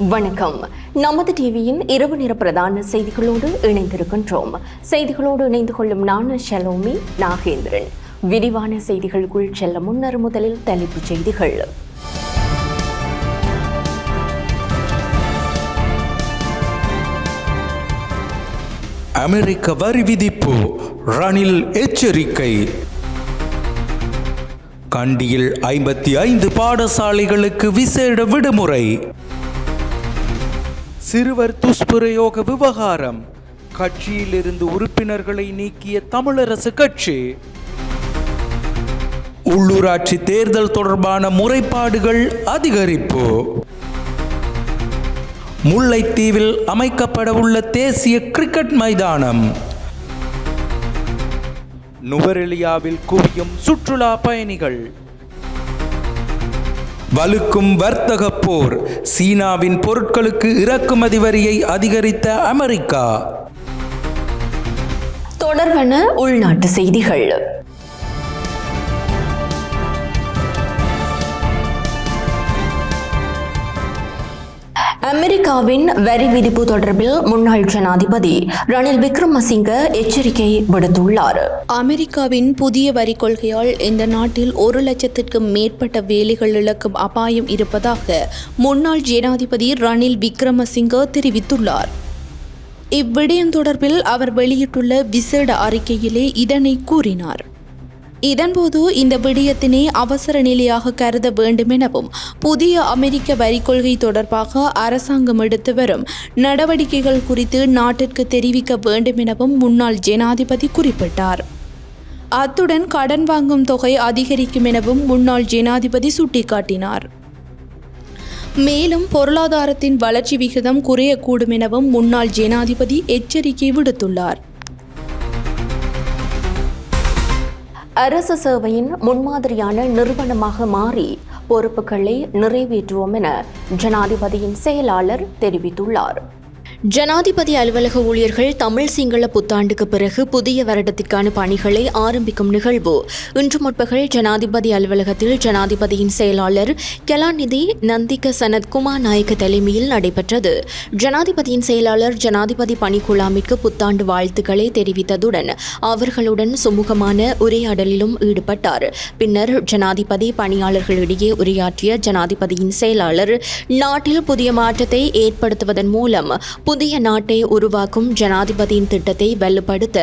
வணக்கம். நமது டிவியின் இரவு நேர பிரதான செய்திகளோடு இணைந்திருக்கின்றோம். செய்திகளோடு இணைந்து கொள்ளும் நான் ஷலோமி நாகேந்திரன். விரிவான செய்திகளுக்குள் செல்ல முன்னர் முதலில் தலைப்புச் செய்திகள். அமெரிக்க வரி விதிப்பு, ரணில் எச்சரிக்கை. கண்டியில் 55 பாடசாலைகளுக்கு விசேட விடுமுறை. சிறுவர் துஷ்பிரயோக விவகாரம், கட்சியிலிருந்து உறுப்பினர்களை நீக்கிய தமிழரசு கட்சி. உள்ளூராட்சி தேர்தல் தொடர்பான முறைப்பாடுகள் அதிகரிப்பு. முல்லைத்தீவில் அமைக்கப்படவுள்ள தேசிய கிரிக்கெட் மைதானம். நுவரெலியாவில் குவியும் சுற்றுலா பயணிகள். வலுக்கும் வர்த்தக போர், சீனாவின் பொருட்களுக்கு இறக்குமதி வரியை அதிகரித்த அமெரிக்கா. தொடர்பான உள்நாட்டு செய்திகள். அமெரிக்காவின் வரி விதிப்பு தொடர்பில் முன்னாள் ஜனாதிபதி ரணில் விக்ரமசிங்க எச்சரிக்கை விடுத்துள்ளார். அமெரிக்காவின் புதிய வரி கொள்கையால் இந்த நாட்டில் 1 லட்சத்திற்கும் மேற்பட்ட வேலைகள் இழக்கும் அபாயம் இருப்பதாக முன்னாள் ஜனாதிபதி ரணில் விக்ரமசிங்க தெரிவித்துள்ளார். இவ்விடயம் தொடர்பில் அவர் வெளியிட்டுள்ள விசேட அறிக்கையிலே இதனை கூறினார். இதன்போது இந்த விடயத்தினை அவசர நிலையாக கருத வேண்டும் எனவும், புதிய அமெரிக்க வரி கொள்கை தொடர்பாக அரசாங்கம் எடுத்து வரும் நடவடிக்கைகள் குறித்து நாட்டிற்கு தெரிவிக்க வேண்டும் எனவும் முன்னாள் ஜனாதிபதி குறிப்பிட்டார். அத்துடன் கடன் வாங்கும் தொகை அதிகரிக்கும் எனவும் முன்னாள் ஜனாதிபதி சுட்டிக்காட்டினார். மேலும் பொருளாதாரத்தின் வளர்ச்சி விகிதம் குறையக்கூடும் எனவும் முன்னாள் ஜனாதிபதி எச்சரிக்கை விடுத்துள்ளார். அரசு சேவையின் முன்மாதிரியான நிறுவனமாக மாறி பொறுப்புகளை நிறைவேற்றுவோம் என ஜனாதிபதியின் செயலாளர் தெரிவித்துள்ளார். ஜனாதிபதி அலுவலக ஊழியர்கள் தமிழ் சிங்கள புத்தாண்டுக்கு பிறகு புதிய வருடத்திற்கான பணிகளை ஆரம்பிக்கும் நிகழ்வு இன்று முற்பகல் ஜனாதிபதி அலுவலகத்தில் ஜனாதிபதியின் செயலாளர் கலாநிதி நந்திக சனத் குமார் நாயக்க தலைமையில் நடைபெற்றது. ஜனாதிபதியின் செயலாளர் ஜனாதிபதி பணிக்குழாமிற்கு புத்தாண்டு வாழ்த்துக்களை தெரிவித்ததுடன் அவர்களுடன் சுமூகமான உரையாடலிலும் ஈடுபட்டார். பின்னர் ஜனாதிபதி பணியாளர்களிடையே உரையாற்றிய ஜனாதிபதியின் செயலாளர், நாட்டில் புதிய மாற்றத்தை ஏற்படுத்துவதன் மூலம் புதிய நாட்டை உருவாக்கும் ஜனாதிபதியின் திட்டத்தை வலுப்படுத்த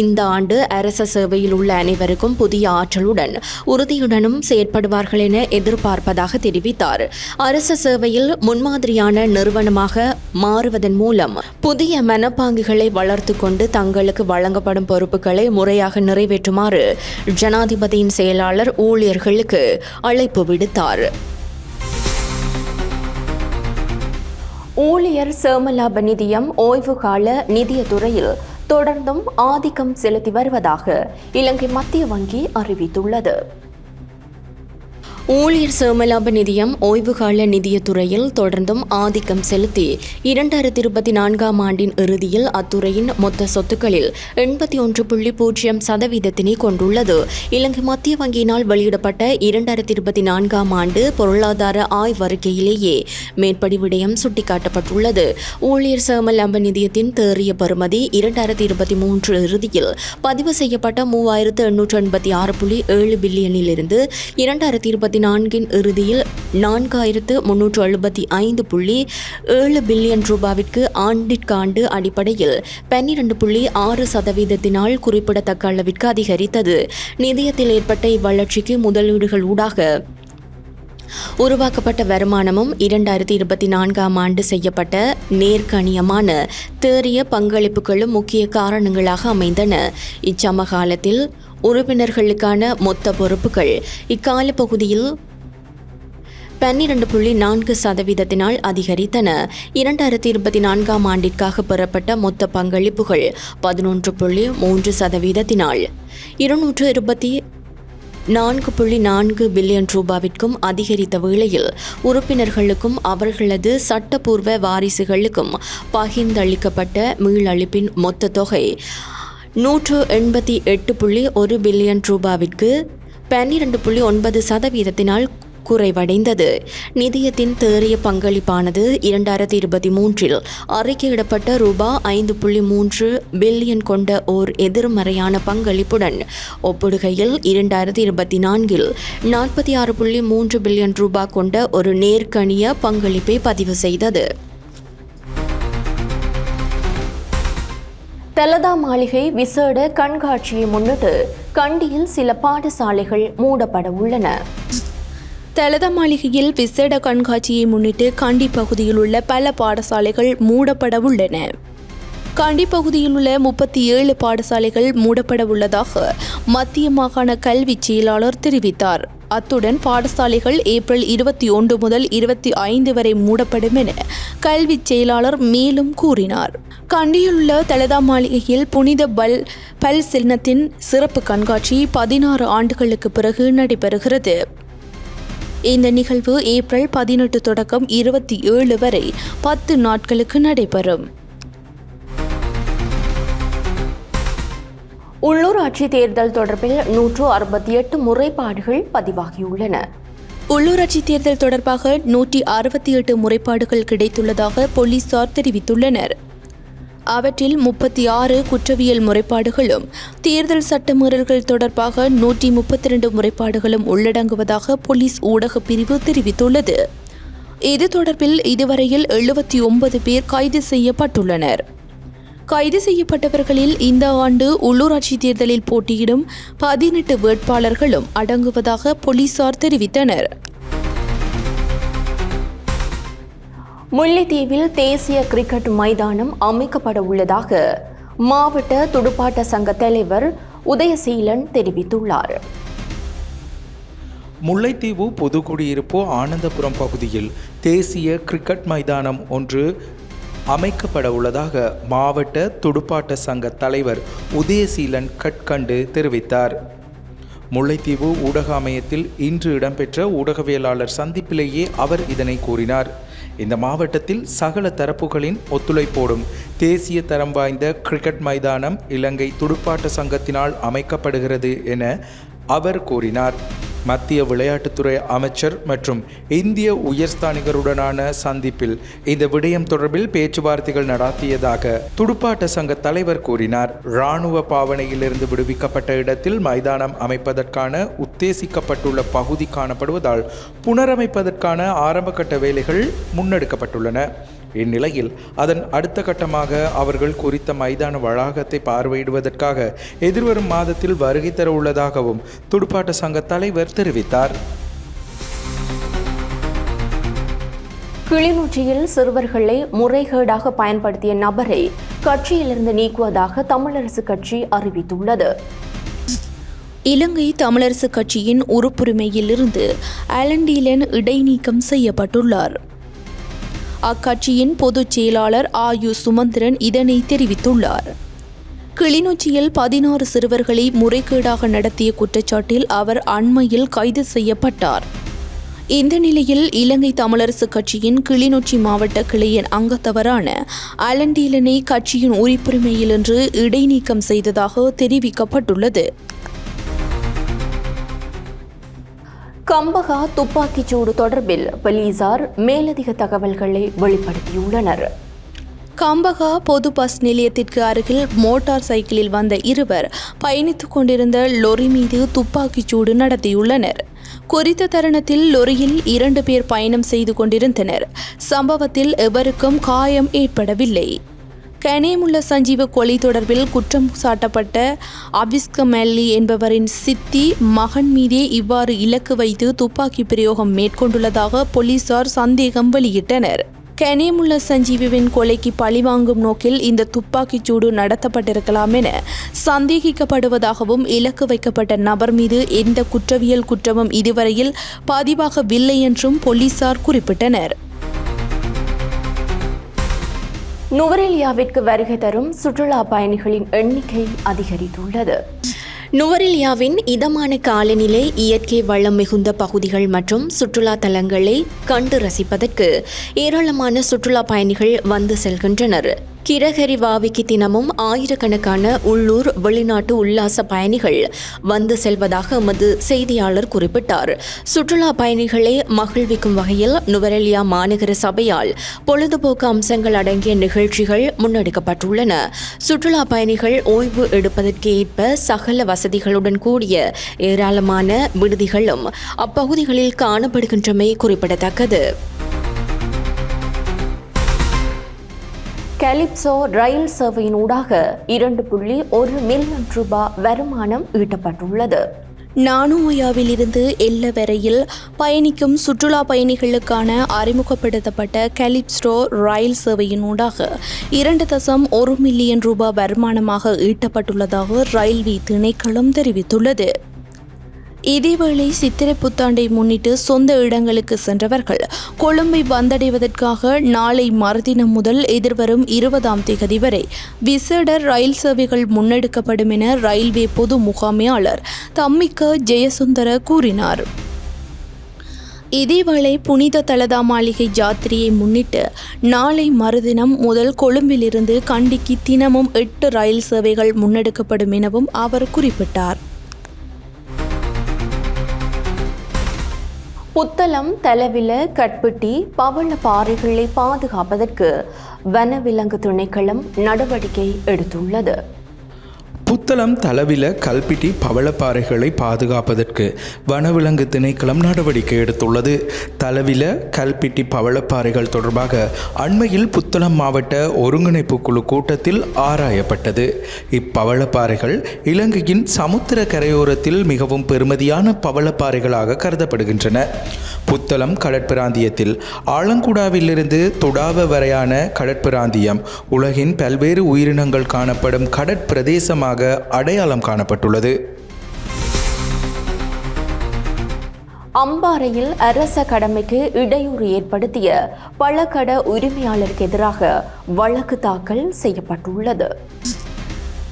இந்த ஆண்டு அரச சேவையில் உள்ள அனைவருக்கும் புதிய ஆற்றலுடன் உறுதியுடனும் செயற்படுவார்கள் என எதிர்பார்ப்பதாக தெரிவித்தார். அரச சேவையில் முன்மாதிரியான நிறுவனமாக மாறுவதன் மூலம் புதிய மனப்பாங்குகளை வளர்த்து கொண்டு தங்களுக்கு வழங்கப்படும் பொறுப்புகளை முறையாக நிறைவேற்றுமாறு ஜனாதிபதியின் செயலாளர் ஊழியர்களுக்கு அழைப்பு விடுத்தார். ஊழியர் சேமலாப நிதியம் ஓய்வுகால நிதியத்துறையில் தொடர்ந்தும் ஆதிக்கம் செலுத்தி வருவதாக இலங்கை மத்திய வங்கி அறிவித்துள்ளது. ஊழியர் சேமலாப நிதியம் ஓய்வுகால நிதியத்துறையில் தொடர்ந்தும் ஆதிக்கம் செலுத்தி 2024 ஆண்டின் இறுதியில் அத்துறையின் மொத்த சொத்துக்களில் 81.0% கொண்டுள்ளது. இலங்கை மத்திய வங்கியினால் வெளியிடப்பட்ட 2024 ஆண்டு பொருளாதார ஆய்வறிக்கையிலேயே மேற்படி விடயம் சுட்டிக்காட்டப்பட்டுள்ளது. ஊழியர் சேமலாப நிதியத்தின் தேறிய பெறுமதி 2023 இறுதியில் பதிவு செய்யப்பட்ட 3886.7 பில்லியனிலிருந்து 2024 இறுதியில் 4375.7 பில்லியன் ரூபாவிற்கு ஆண்டிற்காண்டு அடிப்படையில் 12.6% குறிப்பிடத்தக்க அளவிற்கு அதிகரித்தது. நிதியத்தில் ஏற்பட்ட இவ்வளர்ச்சிக்கு முதலீடுகள் ஊடாக உருவாக்கப்பட்ட வருமானமும் 2024 ஆண்டு செய்யப்பட்ட நேர்கணியமான தேறிய பங்களிப்புகளும் முக்கிய காரணங்களாக அமைந்தன. இச்சமகாலத்தில் உறுப்பினர்களுக்கான மொத்த பொறுப்புகள் இக்கால பகுதியில் 12.4% அதிகரித்தன. 2024 ஆண்டிற்காக பெறப்பட்ட மொத்த பங்களிப்புகள் 11.3% 224.4 பில்லியன் ரூபாவிற்கும் அதிகரித்த வேளையில் உறுப்பினர்களுக்கும் அவர்களது சட்டப்பூர்வ வாரிசுகளுக்கும் பகிர்ந்தளிக்கப்பட்ட மீளளிப்பின் மொத்த தொகை 188.1 பில்லியன் ரூபாவிற்கு 12.9% குறைவடைந்தது. நிதியத்தின் தேறிய பங்களிப்பானது 2023 அறிக்கையிடப்பட்ட ரூபாய் 5.3 பில்லியன் கொண்ட ஓர் எதிர்மறையான பங்களிப்புடன் ஒப்பிடுகையில் 2024 46.3 பில்லியன் ரூபாய் கொண்ட ஒரு நேர்கணிய பங்களிப்பை பதிவு செய்தது. தலதா மாளிகை விசேட கண்காட்சியை முன்னிட்டு கண்டியில் சில பாடசாலைகள் மூடப்பட உள்ளன. தலதா மாளிகையில் விசேட கண்காட்சியை முன்னிட்டு கண்டி பகுதியில் உள்ள பல பாடசாலைகள் மூடப்பட உள்ளன. கண்டி பகுதியில் உள்ள 37 பாடசாலைகள் மூடப்பட உள்ளதாக மத்திய மாகாண கல்வி செயலாளர் தெரிவித்தார். அத்துடன் பாடசாலைகள் ஏப்ரல் 21 முதல் 25 வரை மூடப்படும் என கல்வி செயலாளர் மேலும் கூறினார். கண்டியில் உள்ள தலதா மாளிகையில் புனித பல் சின்னத்தின் சிறப்பு கண்காட்சி 16 ஆண்டுகளுக்கு பிறகு நடைபெறுகிறது. இந்த நிகழ்வு ஏப்ரல் 18 தொடக்கம் 27 வரை 10 நாட்களுக்கு நடைபெறும். உள்ளூராட்சி தேர்தல் தொடர்பில் 168 முறைப்பாடுகள் பதிவாகியுள்ளன. உள்ளூராட்சி தேர்தல் தொடர்பாக 168 முறைப்பாடுகள் கிடைத்துள்ளதாக போலீசார் தெரிவித்துள்ளனர். அவற்றில் 36 குற்றவியல் முறைப்பாடுகளும் தேர்தல் சட்டமீறல்கள் தொடர்பாக 132 முறைப்பாடுகளும் உள்ளடங்குவதாக போலீஸ் ஊடக பிரிவு தெரிவித்துள்ளது. இது தொடர்பில் இதுவரையில் 79 பேர் கைது செய்யப்பட்டுள்ளனர். கைது செய்யப்பட்டவர்களில் இந்த ஆண்டு உள்ளூராட்சி தேர்தலில் போட்டியிடும் 18 வேட்பாளர்களும் அடங்குவதாக போலீசார் தெரிவித்தனர். முல்லைத்தீவில் தேசிய கிரிக்கெட் மைதானம் அமைக்கப்பட உள்ளதாக மாவட்ட துடுப்பாட்ட சங்க தலைவர் உதயசீலன் தெரிவித்துள்ளார். முல்லைத்தீவு பொதுக்குடியிருப்பு ஆனந்தபுரம் பகுதியில் தேசிய கிரிக்கெட் மைதானம் ஒன்று அமைக்கப்பட உள்ளதாக மாவட்ட துடுப்பாட்ட சங்க தலைவர் உதயசீலன் கட்கண்டு தெரிவித்தார். முல்லைத்தீவு ஊடக அமையத்தில் இன்று இடம்பெற்ற ஊடகவியலாளர் சந்திப்பிலேயே அவர் இதனை கூறினார். இந்த மாவட்டத்தில் சகல தரப்புகளின் ஒத்துழைப்போடும் தேசிய தரம் வாய்ந்த கிரிக்கெட் மைதானம் இலங்கை துடுப்பாட்ட சங்கத்தினால் அமைக்கப்படுகிறது என அவர் கூறினார். மத்திய விளையாட்டுத்துறை அமைச்சர் மற்றும் இந்திய உயர்ஸ்தானிகருடனான சந்திப்பில் இந்த விடயம் தொடர்பில் பேச்சுவார்த்தைகள் நடத்தியதாக துடுப்பாட்ட சங்க தலைவர் கூறினார். இராணுவ பாவனையிலிருந்து விடுவிக்கப்பட்ட இடத்தில் மைதானம் அமைப்பதற்கான உத்தேசிக்கப்பட்டுள்ள பகுதி காணப்படுவதால் புனரமைப்பதற்கான ஆரம்பகட்ட வேலைகள் முன்னெடுக்கப்பட்டுள்ளன. இந்நிலையில் அதன் அடுத்த கட்டமாக அவர்கள் குறித்த மைதான வளாகத்தை பார்வையிடுவதற்காக எதிர்வரும் மாதத்தில் வருகை தர உள்ளதாகவும் துடுப்பாட்ட சங்க தலைவர் தெரிவித்தார். கிளிநொச்சியில் சிறுவர்களை முறைகேடாக பயன்படுத்திய நபரை கட்சியிலிருந்து நீக்குவதாக தமிழரசு கட்சி அறிவித்துள்ளது. இலங்கை தமிழரசு கட்சியின் உறுப்புரிமையிலிருந்து அலண்டீலன் இடைநீக்கம் செய்யப்பட்டுள்ளார். அக்கட்சியின் பொதுச் செயலாளர் ஆயு சுமந்திரன் இதனை தெரிவித்துள்ளார். கிளிநொச்சியில் 16 சிறுவர்களை முறைகேடாக நடத்திய குற்றச்சாட்டில் அவர் அண்மையில் கைது செய்யப்பட்டார். இந்த நிலையில் இலங்கை தமிழரசு கட்சியின் கிளிநொச்சி மாவட்ட கிளையின் அங்கத்தவரான அலண்டீலனை கட்சியின் உறுப்புரிமையிலிருந்து இடைநீக்கம் செய்ததாக தெரிவிக்கப்பட்டுள்ளது. கம்பகா துப்பாக்கிச்சூடு தொடர்பில் போலீசார் மேலதிக தகவல்களை வெளிப்படுத்தியுள்ளனர். கம்பகா பொது பஸ் நிலையத்திற்கு அருகில் மோட்டார் சைக்கிளில் வந்த இருவர் பயணித்துக் கொண்டிருந்த லொரி மீது துப்பாக்கிச்சூடு நடத்தியுள்ளனர். குறித்த தருணத்தில் லொரியில் 2 பேர் பயணம் செய்து கொண்டிருந்தனர். சம்பவத்தில் எவருக்கும் காயம் ஏற்படவில்லை. கனேமுள்ள சஞ்சீவ கொலை தொடர்பில் குற்றம் சாட்டப்பட்ட அபிஸ்கமெல்லி என்பவரின் சித்தி மகன் மீதே இவ்வாறு இலக்கு வைத்து துப்பாக்கி பிரயோகம் மேற்கொண்டுள்ளதாக போலீசார் சந்தேகம் வெளியிட்டனர். கனேமுள்ள சஞ்சீவின் கொலைக்கு பழிவாங்கும் நோக்கில் இந்த துப்பாக்கிச்சூடு நடத்தப்பட்டிருக்கலாம் என சந்தேகிக்கப்படுவதாகவும் இலக்கு வைக்கப்பட்ட நபர் மீது எந்த குற்றவியல் குற்றமும் இதுவரையில் பதிவாகவில்லை என்றும் போலீசார் குறிப்பிட்டனர். நுவரெலியாவிற்கு வருகை தரும் சுற்றுலா பயணிகளின் எண்ணிக்கை அதிகரித்துள்ளது. நுவரெலியாவின் இதமான காலநிலை, இயற்கை வளம் மிகுந்த பகுதிகள் மற்றும் சுற்றுலா தலங்களை கண்டு ரசிப்பதற்கு ஏராளமான சுற்றுலா பயணிகள் வந்து செல்கின்றனர். கிரகரிவாவிக்கு தினமும் ஆயிரக்கணக்கான உள்ளூர் வெளிநாட்டு உல்லாச பயணிகள் வந்து செல்வதாக எமது செய்தியாளர் குறிப்பிட்டார். சுற்றுலா பயணிகளை மகிழ்விக்கும் வகையில் நுவரெலியா மாநகர சபையால் பொழுதுபோக்கு அம்சங்கள் அடங்கிய நிகழ்ச்சிகள் முன்னெடுக்கப்பட்டுள்ளன. சுற்றுலா பயணிகள் ஓய்வு எடுப்பதற்கு ஏற்ப சகல வசதிகளுடன் கூடிய ஏராளமான விடுதிகளும் அப்பகுதிகளில் காணப்படுகின்றமை குறிப்பிடத்தக்கது. கலிப்சோ ரயில் சேவையினூடாக 2.1 மில்லியன் ரூபாய் வருமானம் ஈட்டப்பட்டுள்ளது. நானுமொயாவிலிருந்து எல்ல வரையில் பயணிக்கும் சுற்றுலா பயணிகளுக்கான அறிமுகப்படுத்தப்பட்ட கலிப்ஸ்டோ ரயில் சேவையினூடாக 2.1 மில்லியன் ரூபாய் வருமானமாக ஈட்டப்பட்டுள்ளதாக ரயில்வே திணைக்களம் தெரிவித்துள்ளது. இதேவேளை சித்திரை புத்தாண்டை முன்னிட்டு சொந்த இடங்களுக்கு சென்றவர்கள் கொழும்பை வந்தடைவதற்காக நாளை மறுதினம் முதல் எதிர்வரும் 20ஆம் தேதி வரை விசேட ரயில் சேவைகள் முன்னெடுக்கப்படும் என ரயில்வே பொது முகாமையாளர் தம்மிக்க ஜெயசுந்தர கூறினார். இதேவேளை புனித தலதா மாளிகை ஜாத்திரையை முன்னிட்டு நாளை மறுதினம் முதல் கொழும்பிலிருந்து கண்டிக்கு தினமும் 8 ரயில் சேவைகள் முன்னெடுக்கப்படும் எனவும் அவர் குறிப்பிட்டார். புத்தளம், தலவில, கட்பிட்டி, பவள பாறைகளை பாதுகாப்பதற்கு வனவிலங்கு திணைக்களம் நடவடிக்கை எடுத்துள்ளது. புத்தளம், தலவில, கல்பிட்டி, பவளப்பாறைகளை பாதுகாப்பதற்கு வனவிலங்கு திணைக்களம் நடவடிக்கை எடுத்துள்ளது. தலவில, கல்பிட்டி, பவளப்பாறைகள் தொடர்பாக அண்மையில் புத்தளம் மாவட்ட ஒருங்கிணைப்பு குழு கூட்டத்தில் ஆராயப்பட்டது. இப்பவளப்பாறைகள் இலங்கையின் சமுத்திர கரையோரத்தில் மிகவும் பெருமதியான பவளப்பாறைகளாக கருதப்படுகின்றன. புத்தளம் கடற்பிராந்தியத்தில் ஆலங்குடாவிலிருந்து துடாவ வரையான கடற்பிராந்தியம் உலகின் பல்வேறு உயிரினங்கள் காணப்படும் கடற்பிரதேசமாக அடையாளம் காணப்பட்டுள்ளது. அம்பாறையில் அரச கடமைக்கு இடையூறு ஏற்படுத்திய பழக்கடை உரிமையாளருக்கு எதிராக வழக்கு தாக்கல் செய்யப்பட்டுள்ளது.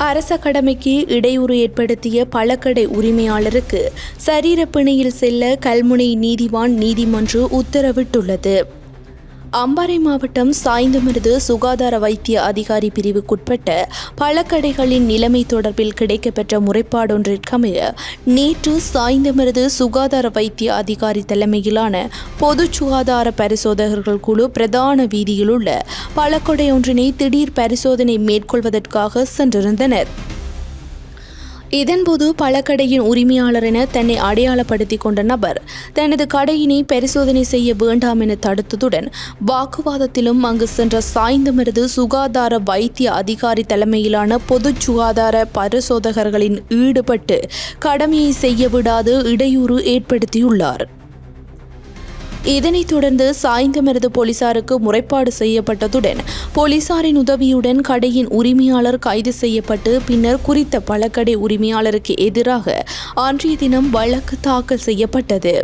அரச கடமைக்கு இடையூறு ஏற்படுத்திய பழக்கடை உரிமையாளருக்கு சரீர பிணையில் செல்ல கல்முனை நீதிவான் நீதிமன்றம் உத்தரவிட்டுள்ளது. அம்பாறை மாவட்டம் சாய்ந்தமருது சுகாதார வைத்திய அதிகாரி பிரிவுக்குட்பட்ட பழக்கடைகளின் நிலைமை தொடர்பில் கிடைக்கப்பெற்ற முறைப்பாடொன்றிற்கமைய நேற்று சாய்ந்தமருது சுகாதார வைத்திய அதிகாரி தலைமையிலான பொது சுகாதார பரிசோதகர்கள் குழு பிரதான வீதியில் உள்ள பழக்கடை ஒன்றினை திடீர் பரிசோதனை மேற்கொள்வதற்காக சென்றிருந்தனர். இதன்போது பழக்கடையின் உரிமையாளர் என தன்னை அடையாளப்படுத்திக் கொண்ட நபர் தனது கடையினை பரிசோதனை செய்ய வேண்டாம் என தடுத்ததுடன் வாக்குவாதத்திலும் அங்கு சென்ற சாய்ந்தமருது சுகாதார வைத்திய அதிகாரி தலைமையிலான பொது சுகாதார பரிசோதகர்களின் ஈடுபட்டு கடமையை செய்ய விடாது இடையூறு ஏற்படுத்தியுள்ளார். இதனைத் தொடர்ந்து சாய்ந்தமருது போலீசாருக்கு முறைப்பாடு செய்யப்பட்டதுடன் போலீசாரின் உதவியுடன் கடையின் உரிமையாளர் கைது செய்யப்பட்டு பின்னர் குறித்த பழக்கடை உரிமையாளருக்கு எதிராக அன்றைய தினம் வழக்கு தாக்கல் செய்யப்பட்டது.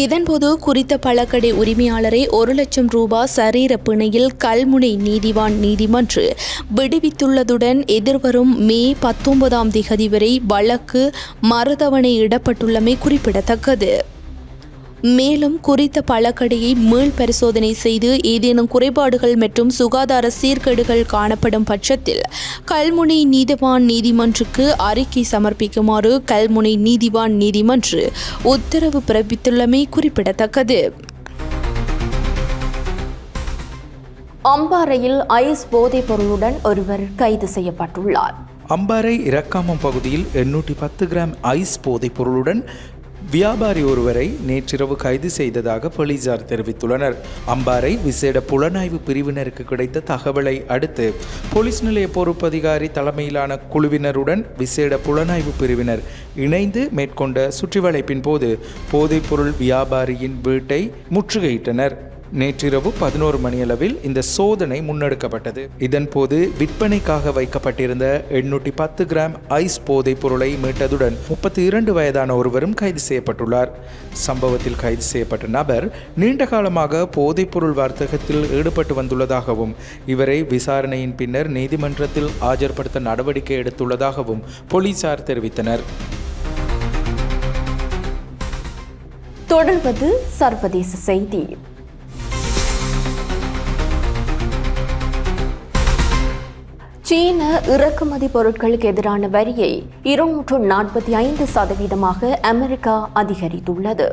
இதன்போது குறித்த பழக்கடை உரிமையாளரை 1 லட்சம் ரூபாய் சரீர பிணையில் கல்முனை நீதிவான் நீதிமன்றம் விடுவித்துள்ளதுடன் எதிர்வரும் மே 19ஆம் தேதி வரை வழக்கு மறுதவணை இடப்பட்டுள்ளமை குறிப்பிடத்தக்கது. மேலும் குறித்த பழக்கடையை மீள் பரிசோதனை செய்து ஏதேனும் குறைபாடுகள் மற்றும் சுகாதார சீர்கேடுகள் காணப்படும் பட்சத்தில் கல்முனை நீதிவான் நீதிமன்றுக்கு அறிக்கை சமர்ப்பிக்குமாறு கல்முனை நீதிவான் நீதிமன்றம் உத்தரவு பிறப்பித்துள்ளமை குறிப்பிடத்தக்கது. அம்பாறையில் ஐஸ் போதைப் பொருளுடன் ஒருவர் கைது செய்யப்பட்டுள்ளார். அம்பாறை இரக்காமம் பகுதியில் 810 கிராம் ஐஸ் போதைப் பொருளுடன் வியாபாரி ஒருவரை நேற்றிரவு கைது செய்ததாக போலீசார் தெரிவித்துள்ளனர். அம்பாறை விசேட புலனாய்வு பிரிவினருக்கு கிடைத்த தகவலை அடுத்து போலீஸ் நிலைய பொறுப்பதிகாரி தலைமையிலான குழுவினருடன் விசேட புலனாய்வு பிரிவினர் இணைந்து மேற்கொண்ட சுற்றிவளைப்பின் போது போதைப்பொருள் வியாபாரியின் வீட்டை முற்றுகையிட்டனர். நேற்றிரவு 11 மணியளவில் இந்த சோதனை முன்னெடுக்கப்பட்டது. இதன்போது விற்பனைக்காக வைக்கப்பட்டிருந்த 810 கிராம் ஐஸ் போதைப் பொருளை மீட்டதுடன் 32 வயதான ஒருவரும் கைது செய்யப்பட்டுள்ளார். சம்பவத்தில் கைது செய்யப்பட்ட நபர் நீண்ட காலமாக போதைப்பொருள் வர்த்தகத்தில் ஈடுபட்டு வந்துள்ளதாகவும் இவரை விசாரணையின் பின்னர் நீதிமன்றத்தில் ஆஜர்படுத்த நடவடிக்கை எடுத்துள்ளதாகவும் போலீசார் தெரிவித்தனர். தொடர்வது சர்வதேச செய்தி. சீன இறக்குமதி பொருட்களுக்கு எதிரான வரியை 245% அமெரிக்கா அதிகரித்துள்ளது.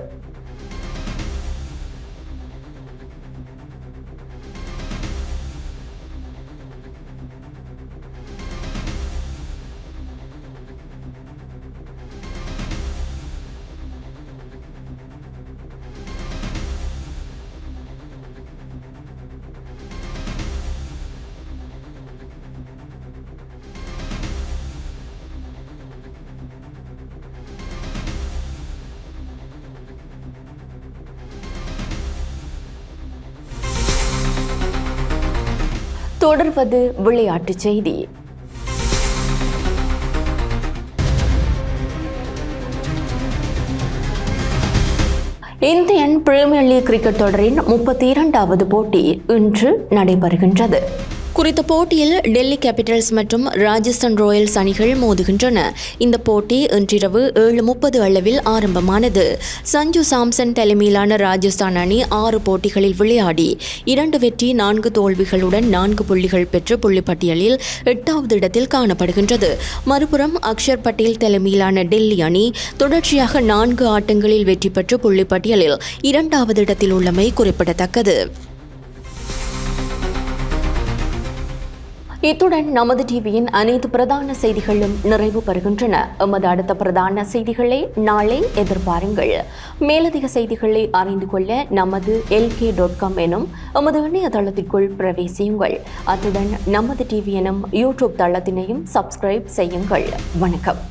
தொடர்வது விளையாட்டுச் செய்தி. இந்தியன் பிரீமியர் லீக் கிரிக்கெட் தொடரின் 32வது போட்டி இன்று நடைபெறுகின்றது. குறித்த போட்டியில் டெல்லி கேபிட்டல்ஸ் மற்றும் ராஜஸ்தான் ராயல்ஸ் அணிகள் மோதுகின்றன. இந்த போட்டி இன்றிரவு 7:30 அளவில் ஆரம்பமானது. சஞ்சு சாம்சன் தலைமையிலான ராஜஸ்தான் அணி 6 போட்டிகளில் விளையாடி 2 வெற்றி 4 தோல்விகளுடன் 4 புள்ளிகள் பெற்று புள்ளிப்பட்டியலில் 8வது இடத்தில் காணப்படுகின்றது. மறுபுறம் அக்ஷர் பட்டேல் தலைமையிலான டெல்லி அணி தொடர்ச்சியாக 4 ஆட்டங்களில் வெற்றி பெற்று புள்ளிப்பட்டியலில் 2வது இடத்தில் உள்ளமை குறிப்பிடத்தக்கது. இத்துடன் நமது டிவியின் அனைத்து பிரதான செய்திகளும் நிறைவு பெறுகின்றன. எமது அடுத்த பிரதான செய்திகளை நாளை எதிர்பாருங்கள். மேலதிக செய்திகளை அறிந்து கொள்ள நமது LK.com எனும் எமது இணையதளத்திற்குள் பிரவேசியுங்கள். அத்துடன் நமது டிவி எனும் யூடியூப் தளத்தினையும் சப்ஸ்கிரைப் செய்யுங்கள். வணக்கம்.